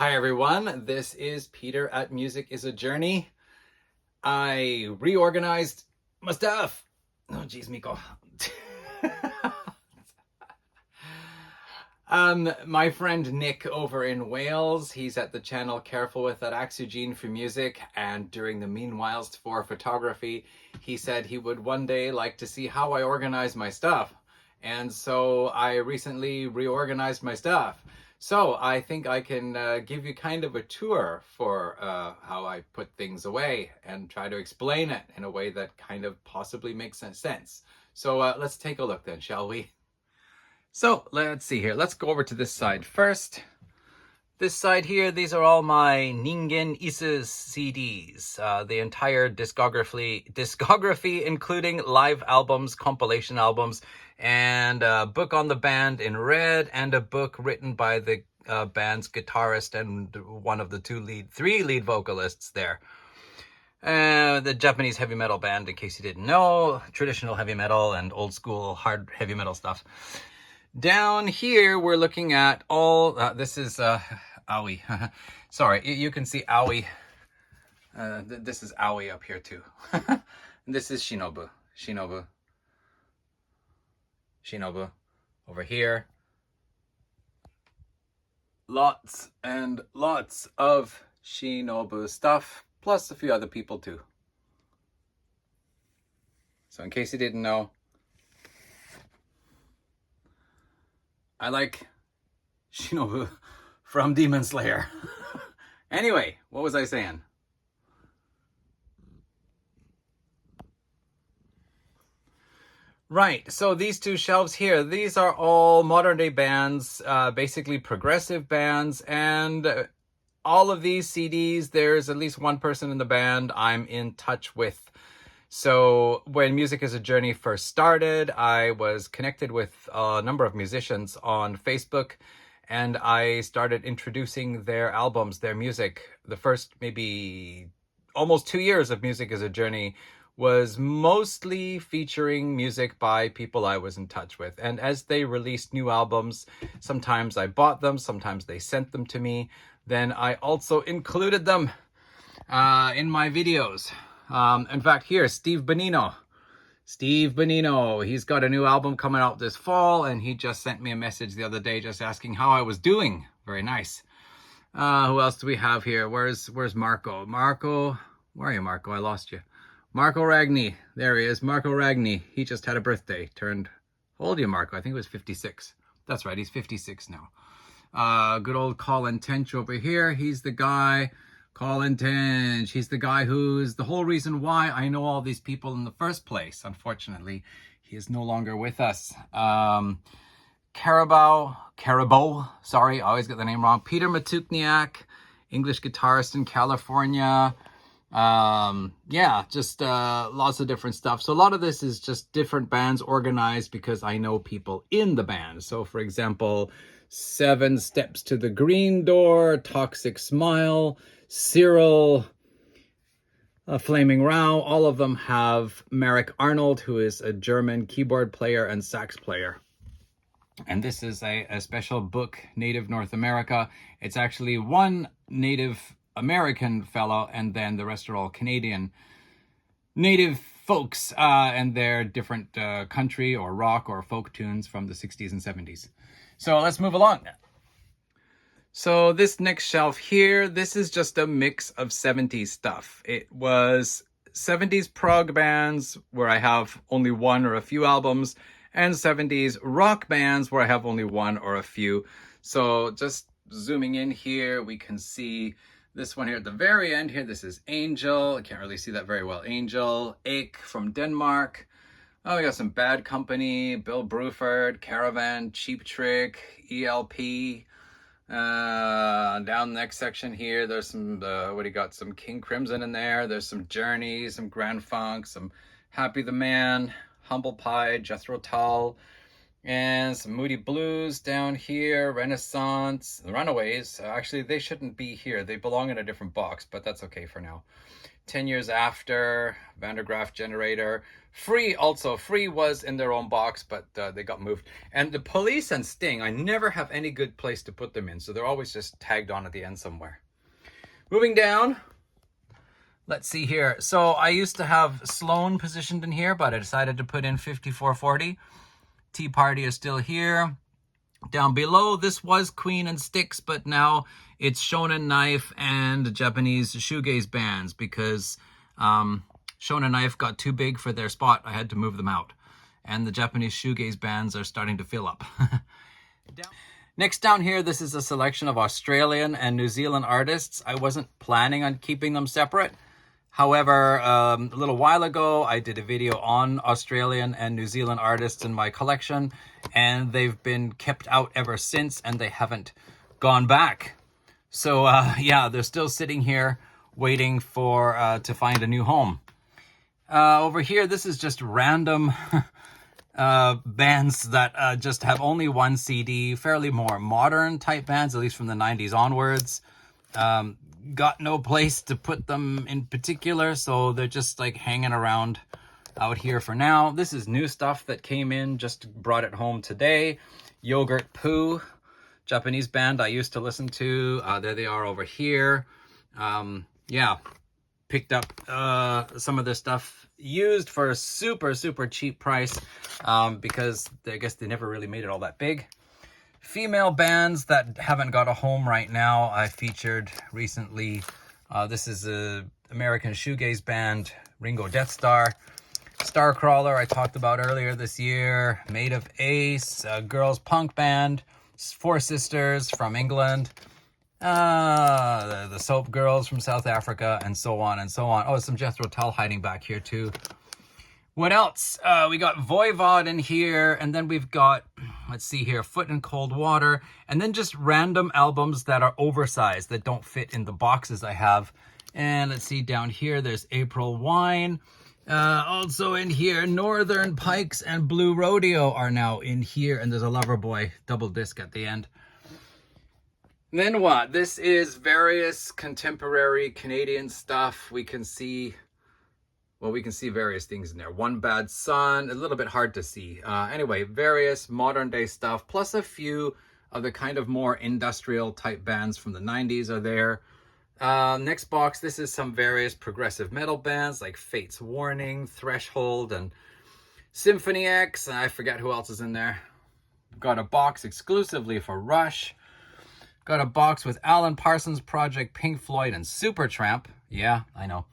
Hi everyone, this is Peter at Music is a Journey. I reorganized my stuff. Oh geez, Miko. My friend Nick over in Wales, he's at the channel Careful with That Axogene for music, and during the Meanwhiles for photography, he said he would one day like to see how I organize my stuff. And so I recently reorganized my stuff. So I think I can give you kind of a tour for how I put things away and try to explain it in a way that kind of possibly makes sense. So let's take a look then, shall we? So let's see here. Let's go over to this side first. This side here, these are all my Ningen Isis CDs. The entire discography, including live albums, compilation albums, and a book on the band in red, and a book written by the band's guitarist and one of the three lead vocalists there. The Japanese heavy metal band, in case you didn't know, traditional heavy metal and old school hard heavy metal stuff. Down here, we're looking at all, this is Aoi. Sorry, you can see Aoi. This is Aoi up here too. This is Shinobu. Shinobu. Over here. Lots and lots of Shinobu stuff, plus a few other people too. So in case you didn't know, I like Shinobu from Demon Slayer. Anyway, what was I saying? Right, so these two shelves here, these are all modern day bands, basically progressive bands, and all of these CDs, there's at least one person in the band I'm in touch with. So when Music is a Journey first started, I was connected with a number of musicians on Facebook, and I started introducing their albums, their music. The first maybe almost 2 years of Music is a Journey was mostly featuring music by people I was in touch with. And as they released new albums, sometimes I bought them, sometimes they sent them to me. Then I also included them in my videos. In fact, here, Steve Bonino, he's got a new album coming out this fall, and he just sent me a message the other day just asking how I was doing. Very nice. Who else do we have here? Where's Marco? Marco, where are you, Marco? I lost you. Marco Ragni, there he is, Marco Ragni. He just had a birthday, turned, how old are you, Marco? I think it was 56. That's right, he's 56 now. Good old Colin Tench over here, he's the guy. Colin Tench, he's the guy who's the whole reason why I know all these people in the first place. Unfortunately, he is no longer with us. Carabo, sorry, I always get the name wrong. Peter Matukniak, English guitarist in California. Yeah, just lots of different stuff. So a lot of this is just different bands organized because I know people in the band. So for example, 7 Steps to the Green Door, Toxic Smile, Cyril, Flaming Row, all of them have Marek Arnold, who is a German keyboard player and sax player. And this is a special book, Native North America. It's actually one Native American fellow, and then the rest are all Canadian Native folks, and their different country or rock or folk tunes from the 60s and 70s. So let's move along. So this next shelf here, this is just a mix of 70s stuff. It was 70s prog bands where I have only one or a few albums, and 70s rock bands where I have only one or a few. So just zooming in here, we can see this one here at the very end here. This is Angel. I can't really see that very well. Angel, Ake from Denmark. Oh, we got some Bad Company, Bill Bruford, Caravan, Cheap Trick, ELP. Down the next section here, there's some, what do you got? Some King Crimson in there. There's some Journey, some Grand Funk, some Happy the Man, Humble Pie, Jethro Tull, And some Moody Blues down here, Renaissance, the Runaways. Actually, they shouldn't be here. They belong in a different box, but that's okay for now. 10 Years After, Van der Graaf Generator. Free also. Free was in their own box, but they got moved. And the Police and Sting, I never have any good place to put them in, so they're always just tagged on at the end somewhere. Moving down. Let's see here. So I used to have Sloan positioned in here, but I decided to put in 5440. Tea Party is still here. Down below, this was Queen and Styx, but now it's Shonen Knife and Japanese shoegaze bands because Shonen Knife got too big for their spot. I had to move them out. And the Japanese shoegaze bands are starting to fill up. Next down here, this is a selection of Australian and New Zealand artists. I wasn't planning on keeping them separate. However, a little while ago, I did a video on Australian and New Zealand artists in my collection, and they've been kept out ever since, and they haven't gone back. So, yeah, they're still sitting here waiting for to find a new home. Over here, this is just random bands that just have only one CD, fairly more modern type bands, at least from the 90s onwards. Got no place to put them in particular, so they're just like hanging around out here for now. This is new stuff that came in, just brought it home today. Yogurt Poo, Japanese band I used to listen to. There they are over here. Yeah, picked up some of their stuff used for a super cheap price because I guess they never really made it all that big. Female bands that haven't got a home right now, I featured recently. This is a American shoegaze band, Ringo Death Star. Starcrawler, I talked about earlier this year. Made of Ace, a girls punk band. Four Sisters from England. The Soap Girls from South Africa, and so on and so on. Oh, some Jethro Tull hiding back here too. What else? We got Voivod in here, and then we've got, let's see here, Foot in Cold Water, and then just random albums that are oversized, that don't fit in the boxes I have. And let's see, down here, there's April Wine. Also in here, Northern Pikes and Blue Rodeo are now in here, and there's a Loverboy double disc at the end. Then what? This is various contemporary Canadian stuff. We can see various things in there. One Bad Son, a little bit hard to see. Anyway, various modern day stuff, plus a few of the kind of more industrial type bands from the 90s are there. Next box, this is some various progressive metal bands like Fate's Warning, Threshold, and Symphony X. I forget who else is in there. Got a box exclusively for Rush. Got a box with Alan Parsons Project, Pink Floyd, and Supertramp. Yeah, I know.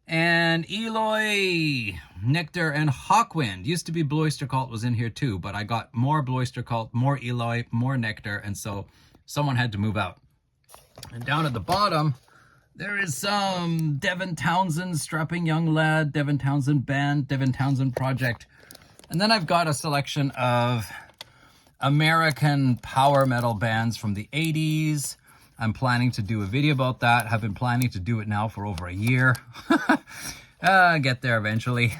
And Eloy, Nectar, and Hawkwind. Used to be Blue Oyster Cult was in here too, but I got more Blue Oyster Cult, more Eloy, more Nectar, and so someone had to move out. And down at the bottom, there is some Devin Townsend, Strapping Young Lad, Devin Townsend Band, Devin Townsend Project. And then I've got a selection of American power metal bands from the 80s. I'm planning to do a video about that. Have been planning to do it now for over a year. Get there eventually.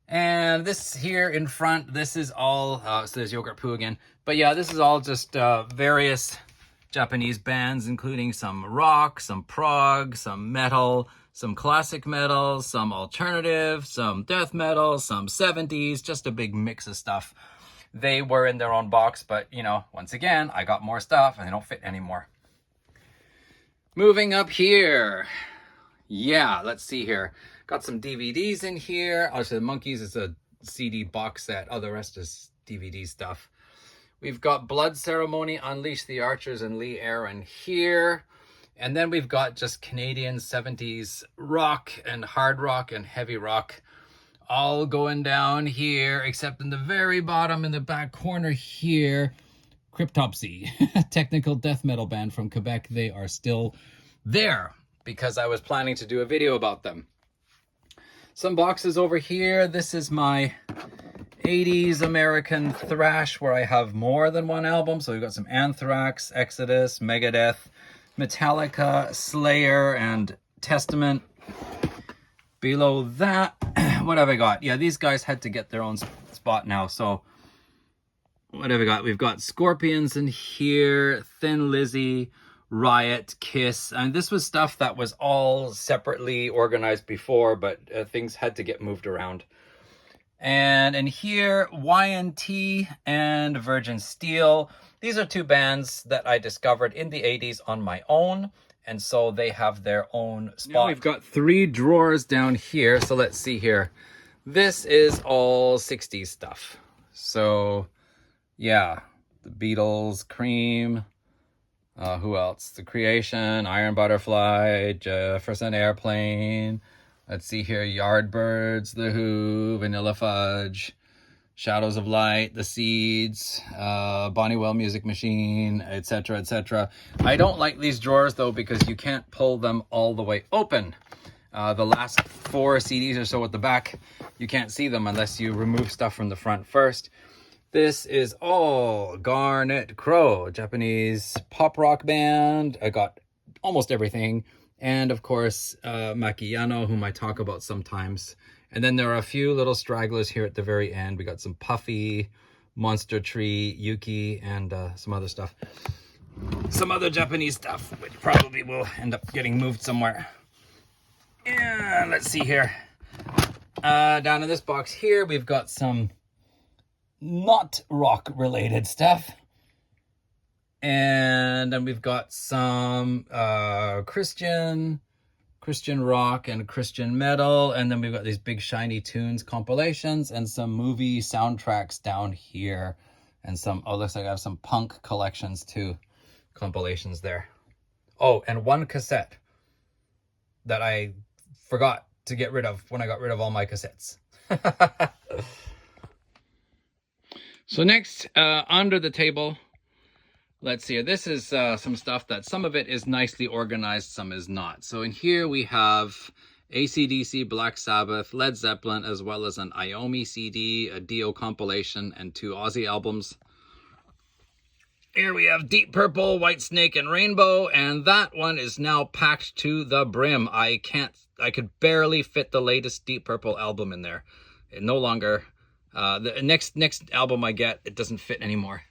And this here in front, this is all, so there's Yogurt Poo again. But yeah, this is all just various Japanese bands, including some rock, some prog, some metal, some classic metal, some alternative, some death metal, some 70s, just a big mix of stuff. They were in their own box, but, you know, once again, I got more stuff and they don't fit anymore. Moving up here. Yeah, let's see here. Got some DVDs in here. Obviously, the Monkeys is a CD box set. Oh, the rest is DVD stuff. We've got Blood Ceremony, Unleash the Archers, and Lee Aaron here. And then we've got just Canadian 70s rock and hard rock and heavy rock all going down here, except in the very bottom in the back corner here, Cryptopsy, technical death metal band from Quebec. They are still there because I was planning to do a video about them. Some boxes over here. This is my 80s American thrash where I have more than one album. So we've got some Anthrax, Exodus, Megadeth, Metallica, Slayer, and Testament. Below that, what have I got? Yeah, these guys had to get their own spot now. So What have we got? We've got Scorpions in here, Thin Lizzy, Riot, Kiss. And this was stuff that was all separately organized before, but things had to get moved around. And in here, Y&T and Virgin Steel. These are two bands that I discovered in the 80s on my own. And so they have their own spot. Now we've got 3 drawers down here. So let's see here. This is all 60s stuff. So yeah, the Beatles, Cream, who else? The Creation, Iron Butterfly, Jefferson Airplane. Let's see here, Yardbirds, The Who, Vanilla Fudge, Shadows of Light, The Seeds, Bonnie Well Music Machine, etc., etc. I don't like these drawers though because you can't pull them all the way open. The last 4 CDs or so at the back, you can't see them unless you remove stuff from the front first. This is all Garnet Crow, Japanese pop rock band. I got almost everything. And of course, Macchiano, whom I talk about sometimes. And then there are a few little stragglers here at the very end. We got some Puffy, Monster Tree, Yuki, and some other stuff. Some other Japanese stuff, which probably will end up getting moved somewhere. And let's see here. Down in this box here, we've got some not rock related stuff. And then we've got some Christian rock and Christian metal. And then we've got these big shiny tunes compilations and some movie soundtracks down here. And some, oh, looks like I have some punk collections too. Compilations there. Oh, and one cassette that I forgot to get rid of when I got rid of all my cassettes. So next, under the table, let's see, this is some stuff that some of it is nicely organized, some is not. So in here we have AC/DC, Black Sabbath, Led Zeppelin, as well as an Iommi CD, a Dio compilation, and 2 Aussie albums. Here we have Deep Purple, White Snake, and Rainbow, and that one is now packed to the brim. I could barely fit the latest Deep Purple album in there. It no longer, the next album I get, it doesn't fit anymore.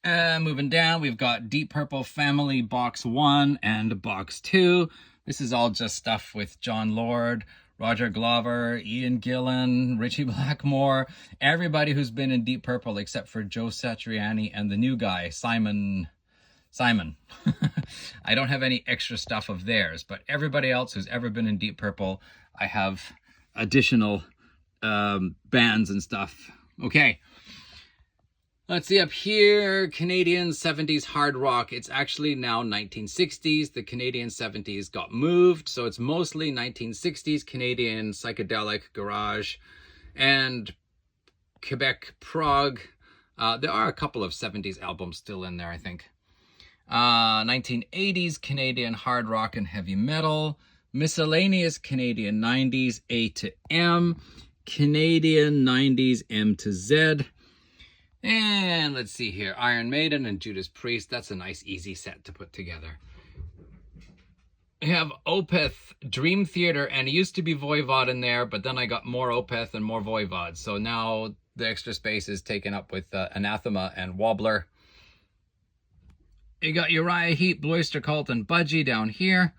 Moving down, we've got Deep Purple Family Box 1 and Box 2. This is all just stuff with John Lord, Roger Glover, Ian Gillan, Richie Blackmore, everybody who's been in Deep Purple except for Joe Satriani and the new guy, Simon. I don't have any extra stuff of theirs, but everybody else who's ever been in Deep Purple, I have additional bands and stuff. Okay. Let's see up here, Canadian 70s hard rock. It's actually now 1960s. The Canadian 70s got moved, so it's mostly 1960s Canadian psychedelic garage and Quebec prog. There are a couple of 70s albums still in there, I think. 1980s Canadian hard rock and heavy metal. Miscellaneous Canadian 90s A to M. Canadian 90s M to Z. And let's see here, Iron Maiden and Judas Priest. That's a nice, easy set to put together. We have Opeth, Dream Theater, and it used to be Voivod in there, but then I got more Opeth and more Voivod. So now the extra space is taken up with Anathema and Wobbler. You got Uriah Heep, Bloister Cult, and Budgie down here.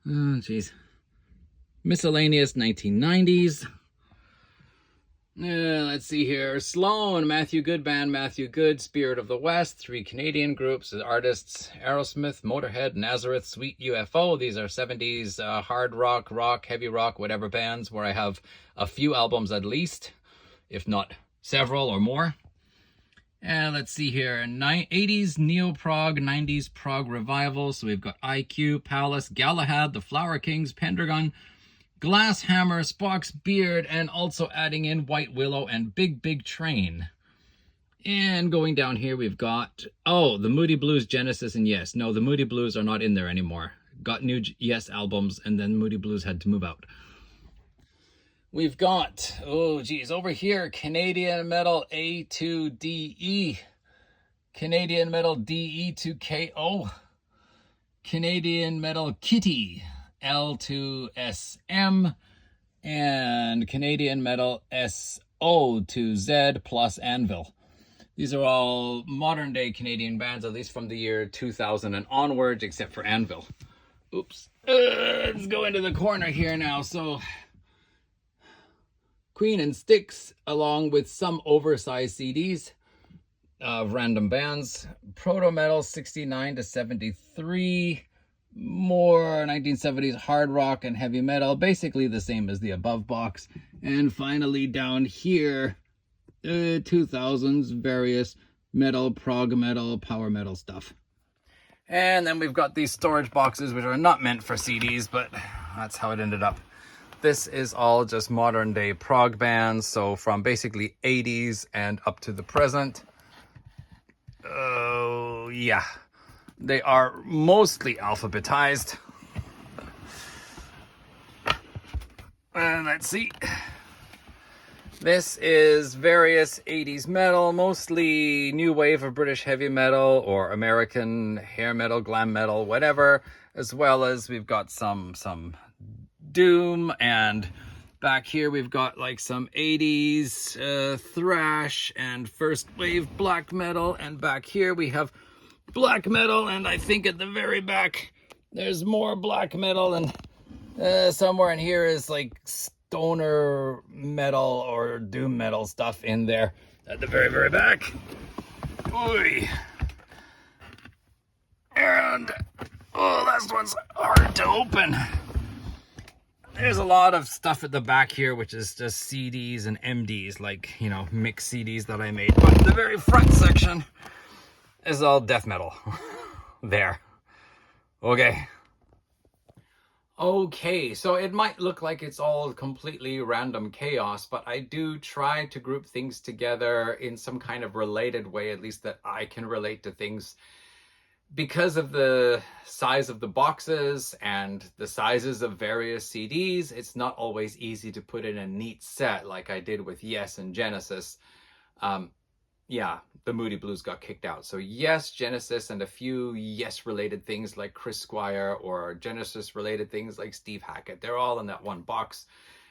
Oh, jeez. Miscellaneous 1990s. Let's see here. Sloan, Matthew Good Band, Matthew Good, Spirit of the West, 3 Canadian groups, artists, Aerosmith, Motorhead, Nazareth, Sweet UFO. These are 70s hard rock, heavy rock, whatever bands where I have a few albums at least, if not several or more. And let's see here, 80s neo-prog, 90s prog revival. So we've got IQ, Palace, Galahad, The Flower Kings, Pendragon, Glass Hammer, Spock's Beard, and also adding in White Willow and Big Big Train. And going down here, we've got, oh, the Moody Blues, Genesis, and Yes. No, the Moody Blues are not in there anymore. Got new Yes albums, and then Moody Blues had to move out. We've got, oh, geez, over here, Canadian Metal A to DE. Canadian Metal DE to KO. Canadian Metal Kitty. L to SM, and Canadian Metal SO to Z plus Anvil. These are all modern day Canadian bands, at least from the year 2000 and onwards, except for Anvil. Oops. Let's go into the corner here now. So Queen and Styx, along with some oversized CDs of random bands. Proto Metal 69 to 73. More 1970s hard rock and heavy metal, basically the same as the above box. And finally down here, 2000s various metal, prog metal, power metal stuff. And then we've got these storage boxes, which are not meant for CDs, but that's how it ended up. This is all just modern day prog bands, so from basically 80s and up to the present. Oh, yeah. They are mostly alphabetized. And let's see. This is various 80s metal, mostly new wave of British heavy metal or American hair metal, glam metal, whatever. As well as we've got some doom, and back here we've got like some 80s thrash and first wave black metal, and back here we have black metal, and I think at the very back there's more black metal, and somewhere in here is like stoner metal or doom metal stuff in there at the very back. Oy. And oh, last one's hard to open. There's a lot of stuff at the back here, which is just CDs and MDs, like, you know, mixed CDs that I made. But the very front section is all death metal. There. Okay, so it might look like it's all completely random chaos, but I do try to group things together in some kind of related way, at least that I can relate to things. Because of the size of the boxes and the sizes of various CDs, it's not always easy to put in a neat set like I did with Yes and Genesis. Yeah, the Moody Blues got kicked out. So Yes, Genesis, and a few Yes-related things like Chris Squire, or Genesis-related things like Steve Hackett. They're all in that one box,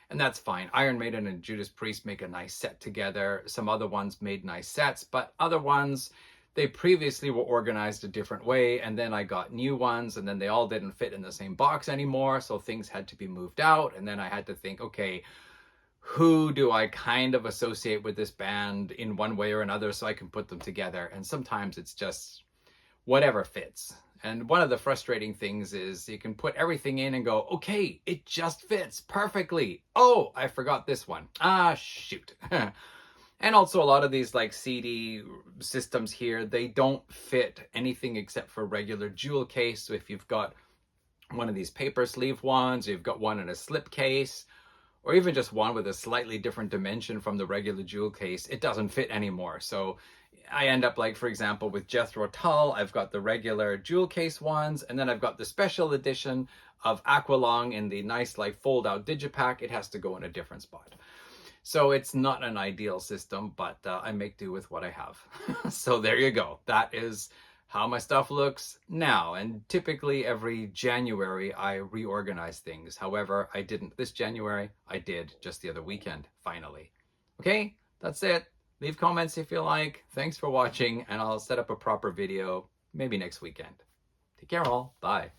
and that's fine. Iron Maiden and Judas Priest make a nice set together. Some other ones made nice sets, but other ones, they previously were organized a different way, and then I got new ones, and then they all didn't fit in the same box anymore, so things had to be moved out, and then I had to think, okay, who do I kind of associate with this band in one way or another so I can put them together? And sometimes it's just whatever fits. And one of the frustrating things is you can put everything in and go, okay, it just fits perfectly. Oh, I forgot this one. Ah, shoot. And also a lot of these like CD systems here, they don't fit anything except for regular jewel case. So if you've got one of these paper sleeve ones, you've got one in a slip case, or even just one with a slightly different dimension from the regular jewel case, it doesn't fit anymore. So I end up like, for example, with Jethro Tull, I've got the regular jewel case ones, and then I've got the special edition of Aqualung in the nice like fold out digipack. It has to go in a different spot. So it's not an ideal system, but I make do with what I have. So there you go. That is how my stuff looks now. And typically every January I reorganize things. However, I didn't this January. I did just the other weekend, finally. Okay, that's it. Leave comments if you like. Thanks for watching, and I'll set up a proper video maybe next weekend. Take care all. Bye.